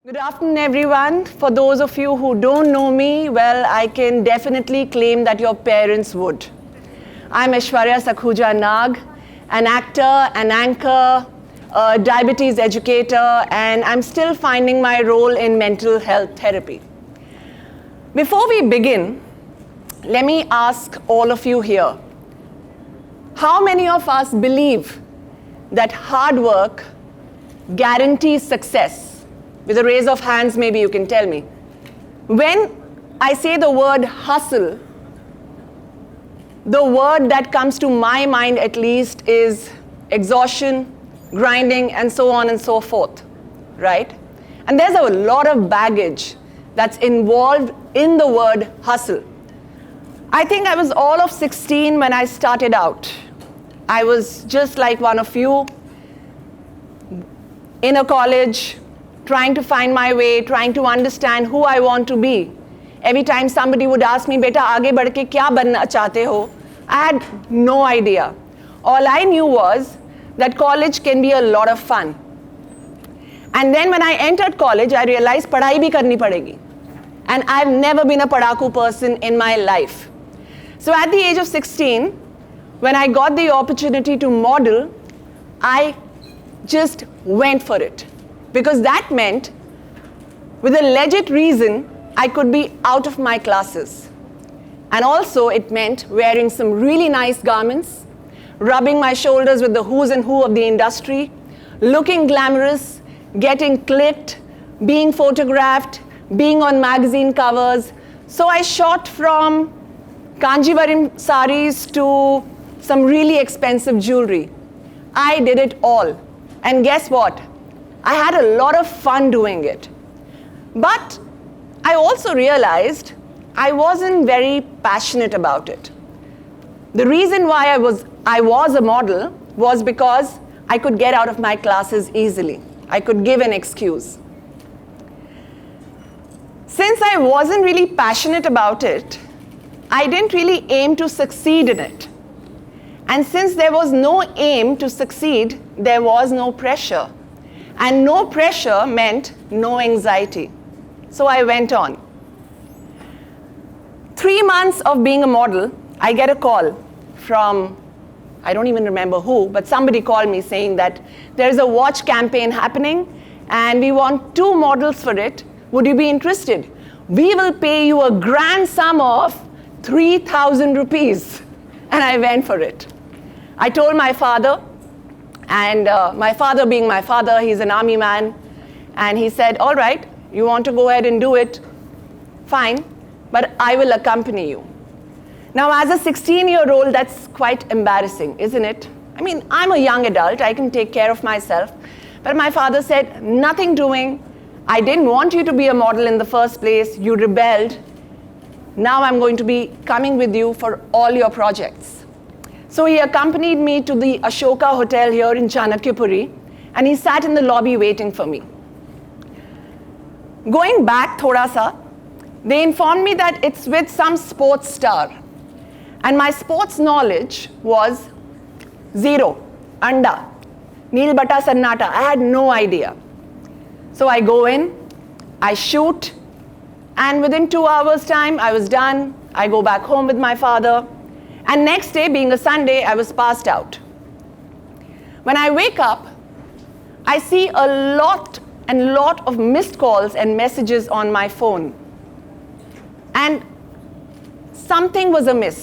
Good afternoon, everyone. For those of you who don't know me, well, I can definitely claim that your parents would. I'm Aishwarya Sakhuja Nag, an actor, an anchor, a diabetes educator, and I'm still finding my role in mental health therapy. Before we begin, let me ask all of you here, how many of us believe that hard work guarantees success? With a raise of hands, maybe you can tell me. When I say the word hustle, the word that comes to my mind at least is exhaustion, grinding, and so on and so forth, right? And there's a lot of baggage that's involved in the word hustle. I think I was all of 16 when I started out. I was just like one of you, in a college, trying to find my way, trying to understand who I want to be. Every time somebody would ask me, "Beta, aage badh ke kya banna chahte ho?" I had no idea. All I knew was that college can be a lot of fun. And then when I entered college, I realized padhai bhi karni padegi. And I've never been a padaku person in my life. So at the age of 16, when I got the opportunity to model, I just went for it. Because that meant, with a legit reason, I could be out of my classes. And also it meant wearing some really nice garments, rubbing my shoulders with the who's and who of the industry, looking glamorous, getting clipped, being photographed, being on magazine covers. So I shot from Kanjivaram saris to some really expensive jewelry. I did it all. And guess what? I had a lot of fun doing it. But I also realized I wasn't very passionate about it. The reason why I was a model was because I could get out of my classes easily. I could give an excuse. Since I wasn't really passionate about it, I didn't really aim to succeed in it. And since there was no aim to succeed, there was no pressure. And no pressure meant no anxiety. So I went on. 3 months of being a model, I get a call from, I don't even remember who, but somebody called me saying that there's a watch campaign happening and we want 2 models for it. Would you be interested? We will pay you a grand sum of 3,000 rupees. And I went for it. I told my father, and my father being my father, he's an army man, and he said, "All right, you want to go ahead and do it? Fine, but I will accompany you." Now, as a 16-year-old, that's quite embarrassing, isn't it? I mean, I'm a young adult, I can take care of myself. But my father said, "Nothing doing. I didn't want you to be a model in the first place. You rebelled. Now I'm going to be coming with you for all your projects." So he accompanied me to the Ashoka Hotel here in Chanakyapuri, and he sat in the lobby waiting for me. Going back thoda sa, they informed me that it's with some sports star. And my sports knowledge was zero, anda, neel bata sannata. I had no idea. So I go in, I shoot, and within 2 hours' time, I was done. I go back home with my father. And next day, being a Sunday, I was passed out. When I wake up, I see a lot of missed calls and messages on my phone. And something was amiss.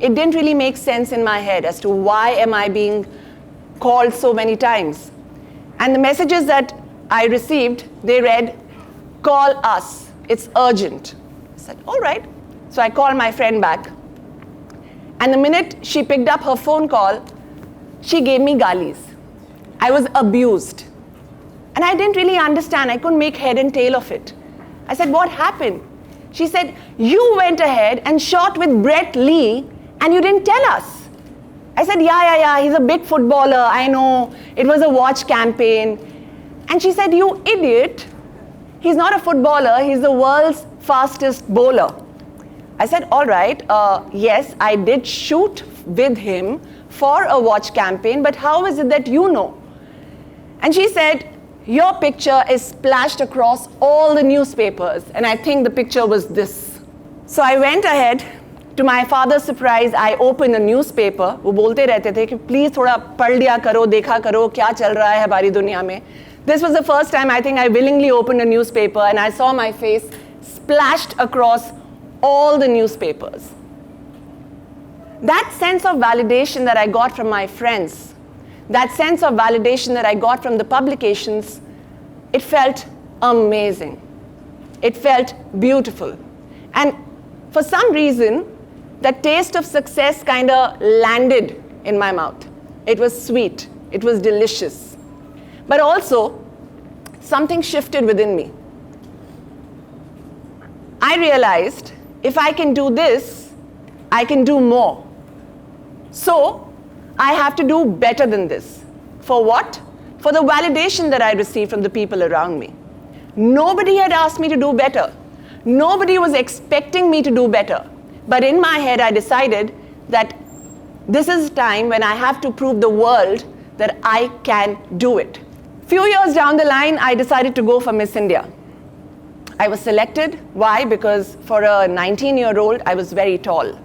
It didn't really make sense in my head as to why am I being called so many times. And the messages that I received, they read, "Call us, it's urgent." I said, "All right." So I called my friend back. And the minute she picked up her phone call, she gave me galis. I was abused. And I didn't really understand. I couldn't make head and tail of it. I said, "What happened?" She said, "You went ahead and shot with Brett Lee and you didn't tell us." I said, yeah, he's a big footballer. I know. It was a watch campaign." And she said, "You idiot. He's not a footballer. He's the world's fastest bowler." I said, "All right, yes, I did shoot with him for a watch campaign, but how is it that you know?" And she said, your picture is splashed across all the newspapers. And I think the picture was this. So I went ahead. To my father's surprise, I opened a newspaper. वो बोलते रहते थे कि please थोड़ा पढ़ लिया करो, देखा करो क्या चल रहा है हमारी दुनिया में. This was the first time I think I willingly opened a newspaper and I saw my face splashed across all the newspapers. That sense of validation that I got from my friends, that sense of validation that I got from the publications, it felt amazing. It felt beautiful. And for some reason, that taste of success kind of landed in my mouth. It was sweet. It was delicious. But also, something shifted within me. I realized if I can do this, I can do more. So, I have to do better than this. For what? For the validation that I received from the people around me. Nobody had asked me to do better. Nobody was expecting me to do better. But in my head, I decided that this is a time when I have to prove the world that I can do it. Few years down the line, I decided to go for Miss India. I was selected. Why? Because for a 19-year-old, I was very tall.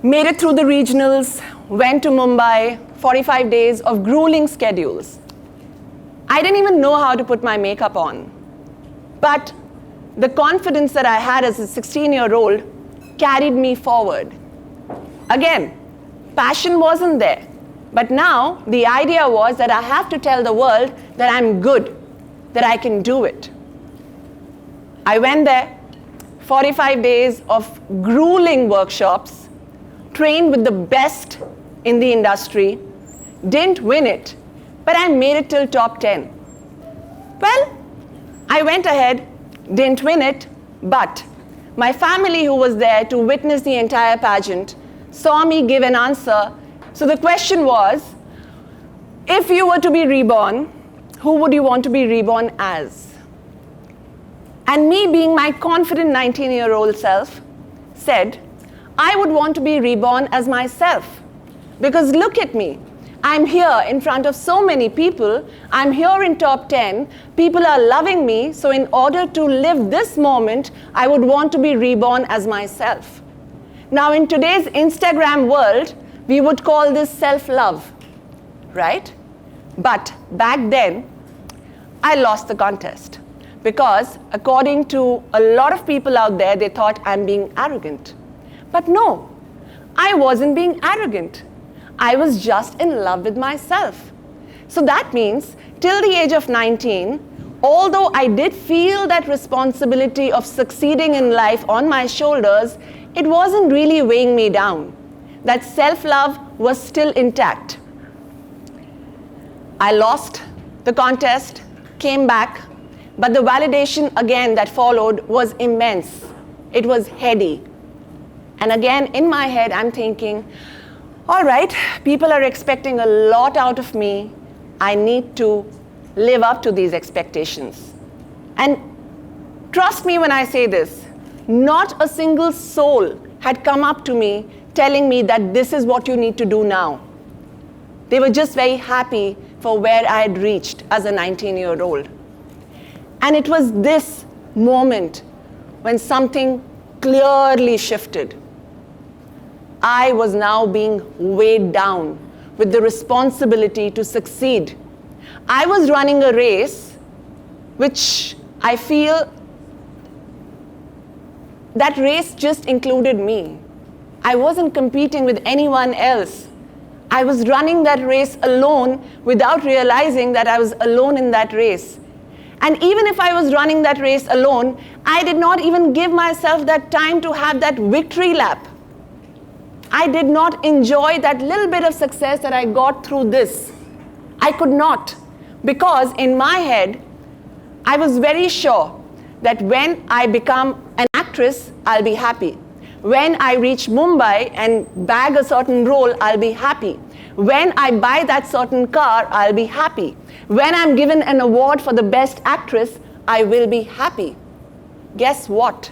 Made it through the regionals, went to Mumbai, 45 days of grueling schedules. I didn't even know how to put my makeup on. But the confidence that I had as a 16-year-old carried me forward. Again, passion wasn't there. But now the idea was that I have to tell the world that I'm good, that I can do it. I went there, 45 days of grueling workshops, trained with the best in the industry, didn't win it, but I made it till top 10. Well, I went ahead, didn't win it, but my family who was there to witness the entire pageant saw me give an answer. So the question was, if you were to be reborn, who would you want to be reborn as? And me being my confident 19-year-old self said, I would want to be reborn as myself. Because look at me. I'm here in front of so many people. I'm here in top 10. People are loving me. So in order to live this moment, I would want to be reborn as myself. Now in today's Instagram world, we would call this self-love, right? But back then, I lost the contest. Because according to a lot of people out there, they thought I'm being arrogant. But no, I wasn't being arrogant. I was just in love with myself. So that means till the age of 19, although I did feel that responsibility of succeeding in life on my shoulders, it wasn't really weighing me down. That self-love was still intact. I lost the contest, came back, but the validation again that followed was immense. It was heady. And again, in my head, I'm thinking, all right, people are expecting a lot out of me. I need to live up to these expectations. And trust me when I say this, not a single soul had come up to me telling me that this is what you need to do now. They were just very happy for where I had reached as a 19-year-old. And it was this moment when something clearly shifted. I was now being weighed down with the responsibility to succeed. I was running a race which I feel that race just included me. I wasn't competing with anyone else. I was running that race alone without realizing that I was alone in that race. And even if I was running that race alone, I did not even give myself that time to have that victory lap. I did not enjoy that little bit of success that I got through this. I could not, because in my head, I was very sure that when I become an actress, I'll be happy. When I reach Mumbai and bag a certain role, I'll be happy. When I buy that certain car, I'll be happy. When I'm given an award for the best actress, I will be happy. Guess what?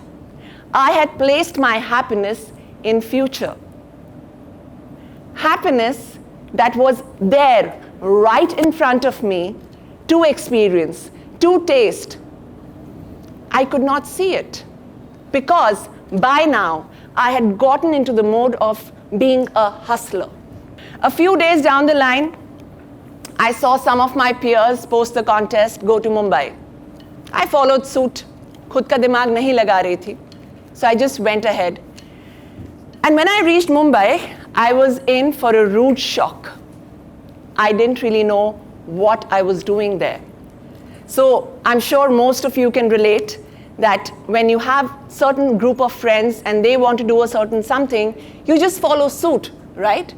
I had placed my happiness in future. Happiness that was there, right in front of me to experience, to taste, I could not see it because by now I had gotten into the mode of being a hustler. A few days down the line, I saw some of my peers post the contest, go to Mumbai. I followed suit. खुद का दिमाग नहीं लगा रही थी. So I just went ahead. And when I reached Mumbai, I was in for a rude shock. I didn't really know what I was doing there. So I'm sure most of you can relate that when you have certain group of friends and they want to do a certain something, you just follow suit, right?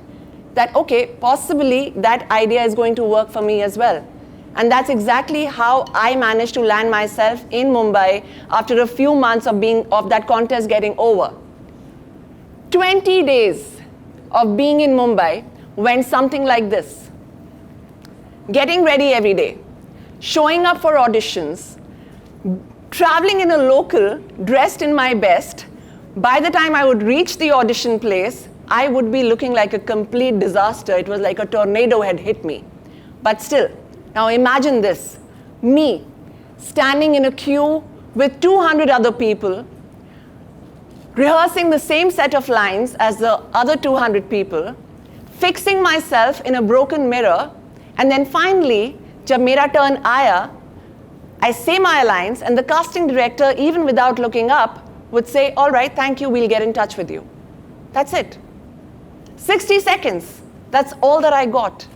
That, okay, possibly that idea is going to work for me as well. And that's exactly how I managed to land myself in Mumbai after a few months of that contest getting over. 20 days of being in Mumbai went something like this. Getting ready every day, showing up for auditions, traveling in a local, dressed in my best. By the time I would reach the audition place, I would be looking like a complete disaster. It was like a tornado had hit me. But still, now imagine this, me standing in a queue with 200 other people, rehearsing the same set of lines as the other 200 people, fixing myself in a broken mirror, and then finally, jab mera turn aaya, I say my lines, and the casting director, even without looking up, would say, all right, thank you, we'll get in touch with you. That's it. 60 seconds, that's all that I got.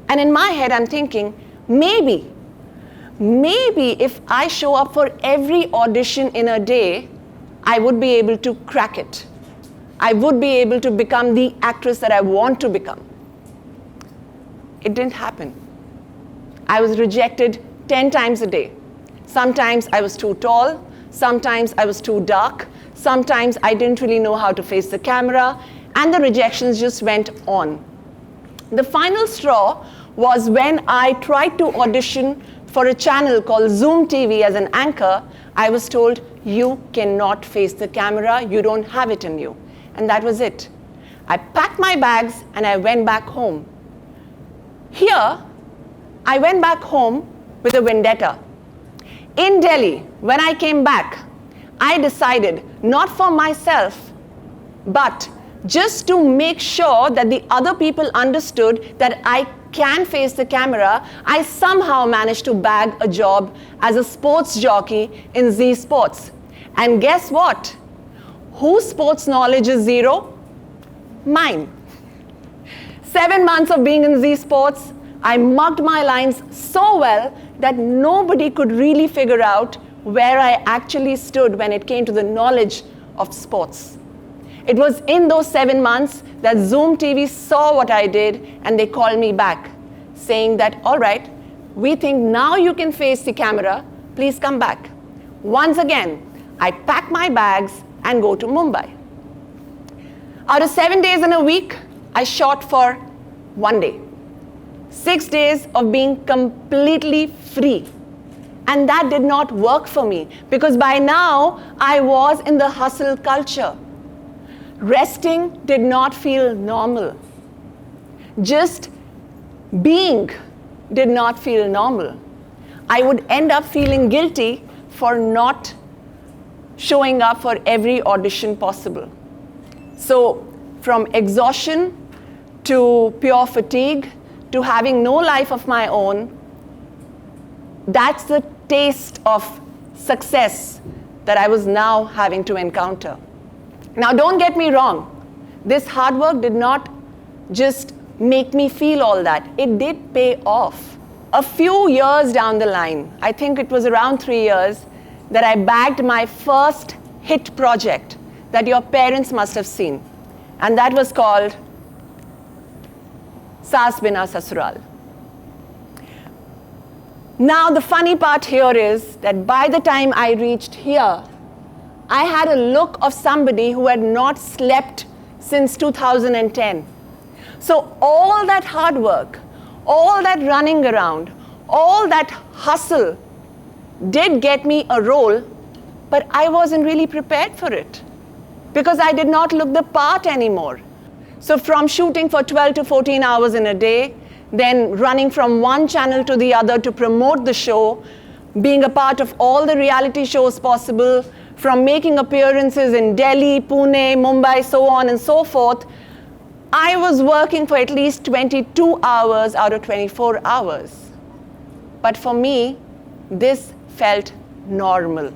And in my head, I'm thinking, maybe if I show up for every audition in a day, I would be able to crack it. I would be able to become the actress that I want to become. It didn't happen. I was rejected 10 times a day. Sometimes I was too tall, sometimes I was too dark, sometimes I didn't really know how to face the camera, and the rejections just went on. The final straw was when I tried to audition for a channel called Zoom TV as an anchor. I was told, you cannot face the camera, you don't have it in you. And that was it. I packed my bags and I went back home. Here, I went back home with a vendetta. In Delhi, when I came back, I decided, not for myself, but just to make sure that the other people understood that I can face the camera, I somehow managed to bag a job as a sports jockey in Z Sports. And guess what? Whose sports knowledge is zero? Mine. 7 months of being in Z Sports, I mugged my lines so well that nobody could really figure out where I actually stood when it came to the knowledge of sports. It was in those 7 months that Zoom TV saw what I did and they called me back saying that, all right, we think now you can face the camera, please come back. Once again, I pack my bags and go to Mumbai. Out of 7 days in a week, I shot for 1 day. 6 days of being completely free. And that did not work for me because by now I was in the hustle culture. Resting did not feel normal. Just being did not feel normal. I would end up feeling guilty for not showing up for every audition possible. So from exhaustion to pure fatigue to having no life of my own, that's the taste of success that I was now having to encounter. Now, don't get me wrong. This hard work did not just make me feel all that. It did pay off. A few years down the line, I think it was around 3 years, that I bagged my first hit project that your parents must have seen. And that was called Saas Bina Sasural. Now, the funny part here is that by the time I reached here, I had a look of somebody who had not slept since 2010. So all that hard work, all that running around, all that hustle did get me a role, but I wasn't really prepared for it because I did not look the part anymore. So from shooting for 12 to 14 hours in a day, then running from one channel to the other to promote the show, being a part of all the reality shows possible, from making appearances in Delhi, Pune, Mumbai, so on and so forth. I was working for at least 22 hours out of 24 hours. But for me, this felt normal.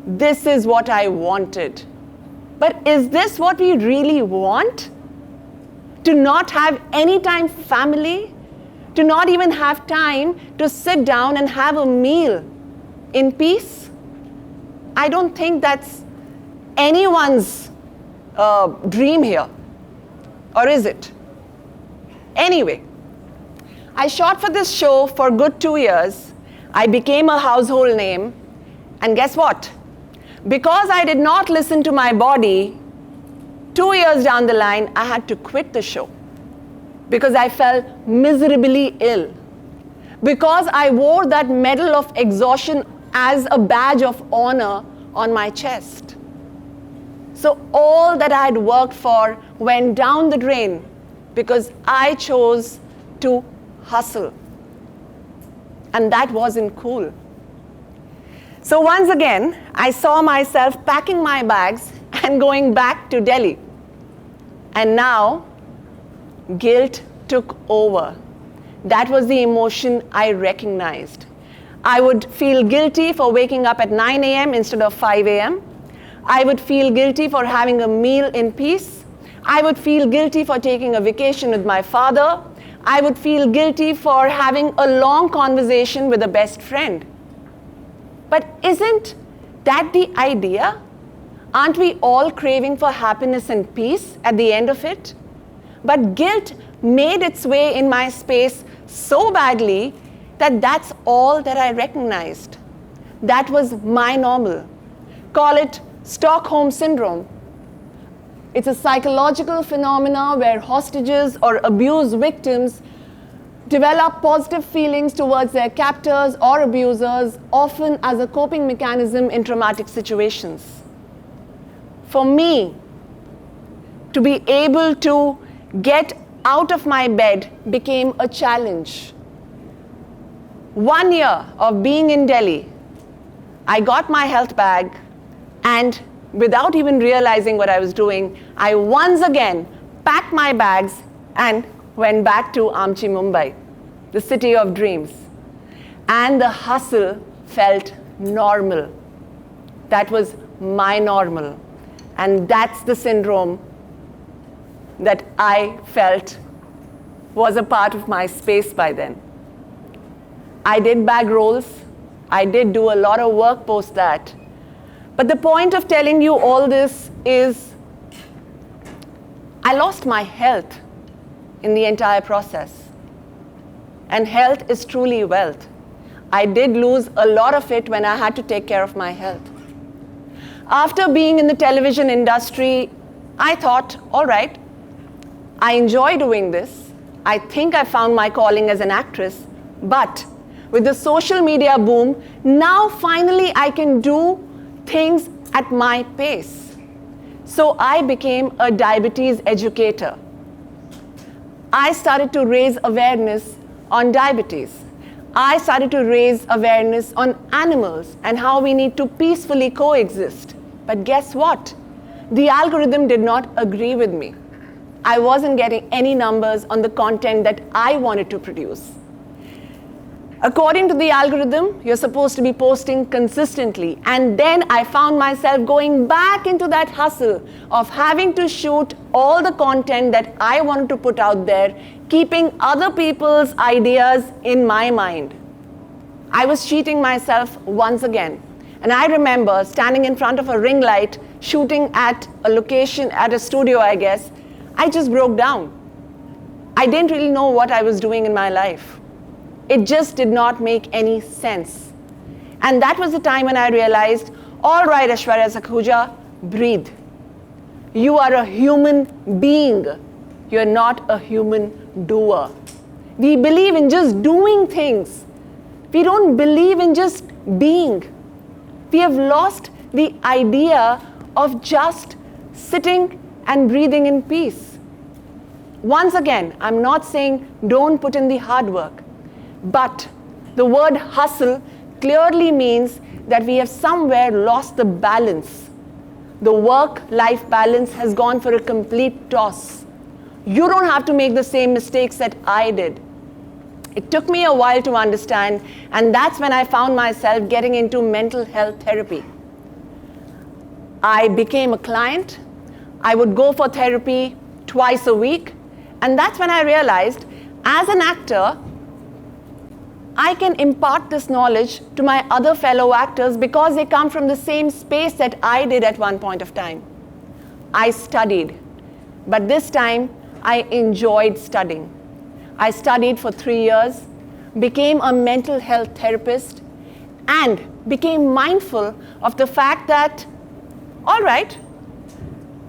This is what I wanted. But is this what we really want? To not have any time for family? To not even have time to sit down and have a meal in peace? I don't think that's anyone's dream here. Or is it? Anyway, I shot for this show for a good 2 years. I became a household name. And guess what? Because I did not listen to my body, 2 years down the line, I had to quit the show. Because I felt miserably ill. Because I wore that medal of exhaustion as a badge of honor on my chest. So all that I had worked for went down the drain because I chose to hustle. And that wasn't cool. So once again, I saw myself packing my bags and going back to Delhi. And now, guilt took over. That was the emotion I recognized. I would feel guilty for waking up at 9 a.m. instead of 5 a.m. I would feel guilty for having a meal in peace. I would feel guilty for taking a vacation with my father. I would feel guilty for having a long conversation with a best friend. But isn't that the idea? Aren't we all craving for happiness and peace at the end of it? But guilt made its way in my space so badly that that's all that I recognized. That was my normal. Call it Stockholm Syndrome. It's a psychological phenomenon where hostages or abuse victims develop positive feelings towards their captors or abusers, often as a coping mechanism in traumatic situations. For me, to be able to get out of my bed became a challenge. 1 year of being in Delhi, I got my health bag, and without even realizing what I was doing, I once again packed my bags and went back to Amchi, Mumbai, the city of dreams. And the hustle felt normal. That was my normal. And that's the syndrome that I felt was a part of my space by then. I did bag rolls. I did do a lot of work post that. But the point of telling you all this is I lost my health in the entire process. And health is truly wealth. I did lose a lot of it when I had to take care of my health. After being in the television industry, I thought, all right, I enjoy doing this. I think I found my calling as an actress. But with the social media boom, now finally I can do things at my pace. So I became a diabetes educator. I started to raise awareness on diabetes. I started to raise awareness on animals and how we need to peacefully coexist. But guess what? The algorithm did not agree with me. I wasn't getting any numbers on the content that I wanted to produce. According to the algorithm, you're supposed to be posting consistently. And then I found myself going back into that hustle of having to shoot all the content that I wanted to put out there, keeping other people's ideas in my mind. I was cheating myself once again. And I remember standing in front of a ring light, shooting at a location, at a studio, I guess. I just broke down. I didn't really know what I was doing in my life. It just did not make any sense. And that was the time when I realized, all right, Aishwarya Sakhuja, breathe. You are a human being. You're not a human doer. We believe in just doing things. We don't believe in just being. We have lost the idea of just sitting and breathing in peace. Once again, I'm not saying don't put in the hard work, but the word hustle clearly means that we have somewhere lost the balance. The work-life balance has gone for a complete toss. You don't have to make the same mistakes that I did. It took me a while to understand, and that's when I found myself getting into mental health therapy. I became a client. I would go for therapy twice a week, and that's when I realized, as an actor, I can impart this knowledge to my other fellow actors because they come from the same space that I did at one point of time. I studied, but this time I enjoyed studying. I studied for 3 years, became a mental health therapist, and became mindful of the fact that, all right,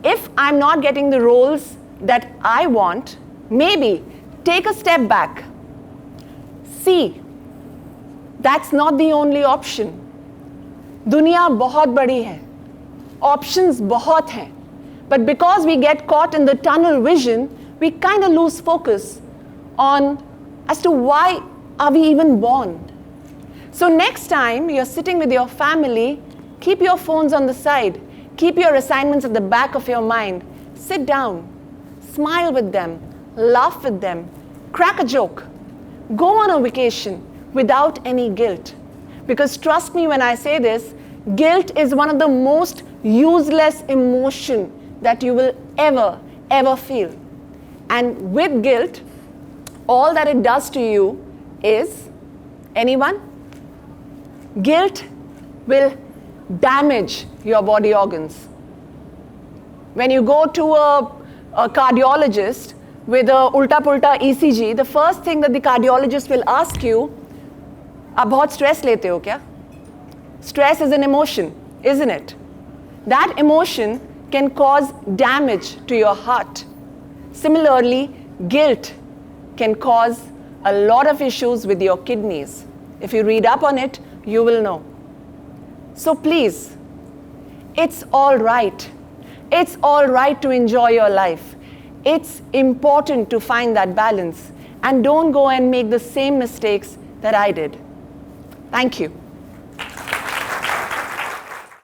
if I'm not getting the roles that I want, maybe take a step back. See, that's not the only option. दुनिया बहुत बड़ी है, options बहुत हैं, but because we get caught in the tunnel vision, we kind of lose focus on as to why are we even born. So next time you're sitting with your family, keep your phones on the side, keep your assignments at the back of your mind, sit down, smile with them, laugh with them, crack a joke, go on a vacation without any guilt. Because trust me when I say this, guilt is one of the most useless emotion that you will ever feel. And with guilt, all that it does to you is, anyone? Guilt will damage your body organs. When you go to a cardiologist with a ulta-pulta ECG, the first thing that the cardiologist will ask you, आप बहुत stress लेते हो क्या? Stress is an emotion, isn't it? That emotion can cause damage to your heart. Similarly, guilt can cause a lot of issues with your kidneys. If you read up on it, you will know. So please, it's all right. It's all right to enjoy your life. It's important to find that balance, and don't go and make the same mistakes that I did. Thank you.